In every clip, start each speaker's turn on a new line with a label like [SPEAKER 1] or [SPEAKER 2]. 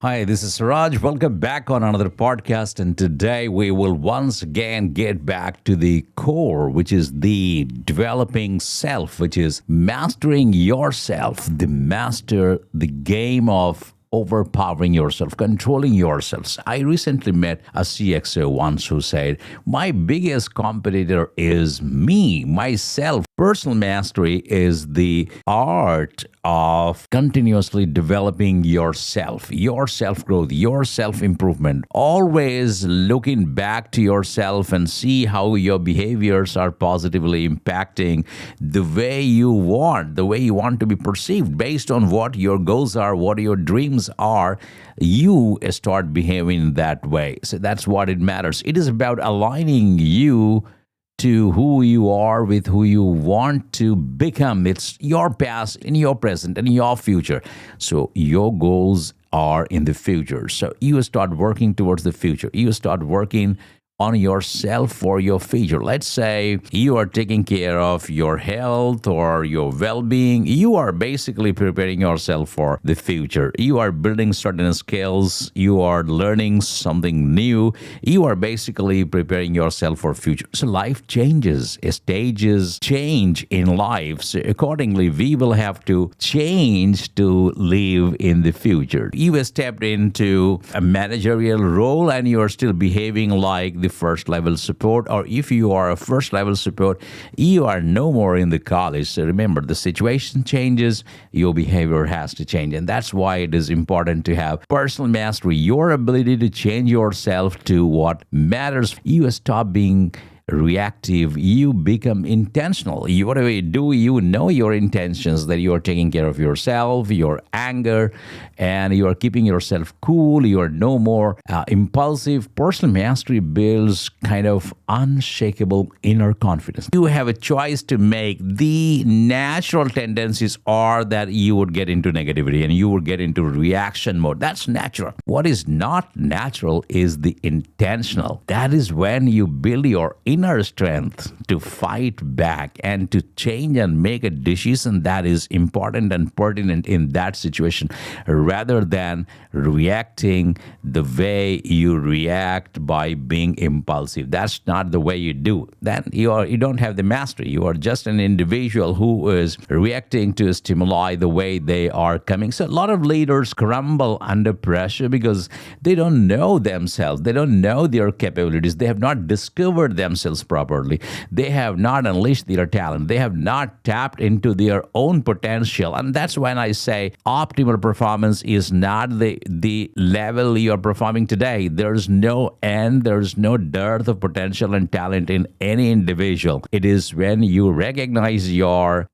[SPEAKER 1] Hi, this is Raj. Welcome back on another podcast. And today we will once again get back to the core, which is the developing self, which is mastering yourself, the game of overpowering yourself, controlling yourselves. I recently met a CXO once who said, my biggest competitor is me, myself. Personal mastery is the art of continuously developing yourself, your self growth, your self improvement. Always looking back to yourself and see how your behaviors are positively impacting the way you want, to be perceived based on what your goals are, what your dreams are. You start behaving that way. So that's what it matters. It is about aligning you to who you are with who you want to become. It's your past, in your present, and your future. So your goals are in the future. So you start working towards the future. You start working on yourself for your future. Let's say you are taking care of your health or your well-being. You are basically preparing yourself for the future. You are building certain skills. You are learning something new. You are basically preparing yourself for future. So life changes. Stages change in life. So accordingly, we will have to change to live in the future. You stepped into a managerial role and you are still behaving like the first level support, or if you are a first level support, you are no more in the college. So remember, the situation changes, your behavior has to change. And that's why it is important to have personal mastery, your ability to change yourself to what matters. You stop being reactive, you become intentional. Whatever you do, you know your intentions, that you are taking care of yourself, your anger, and you are keeping yourself cool. You are no more impulsive. Personal mastery builds kind of unshakable inner confidence. You have a choice to make. The natural tendencies are that you would get into negativity and you would get into reaction mode. That's natural. What is not natural is the intentional. That is when you build your inner strength to fight back and to change and make a decision that is important and pertinent in that situation, rather than reacting the way you react by being impulsive. That's not the way you do. Then you don't have the mastery. You are just an individual who is reacting to stimuli the way they are coming. So a lot of leaders crumble under pressure because they don't know themselves. They don't know their capabilities. They have not discovered themselves properly. They have not unleashed their talent. They have not tapped into their own potential. And that's when I say optimal performance is not the level you are performing today. There's no end. There's no dearth of potential and talent in any individual. It is when you recognize your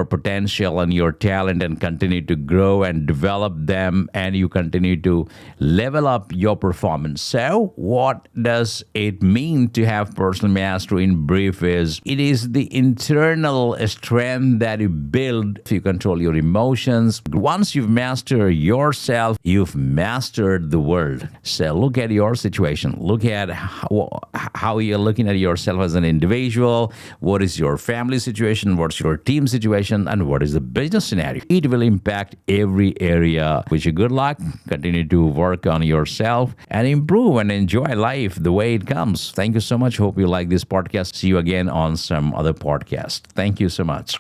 [SPEAKER 1] potential and your talent and continue to grow and develop them, and you continue to level up your performance. So what does it mean to have personal mastery? In brief, it is the internal strength that you build if you control your emotions. Once you've mastered yourself, you've mastered the world. So look at your situation. Look at how you're looking at yourself as an individual. What is your family situation? What's your team situation? And what is the business scenario? It will impact every area. Wish you good luck. Continue to work on yourself and improve and enjoy life the way it comes. Thank you so much. Hope you like this podcast. See you again on some other podcast. Thank you so much.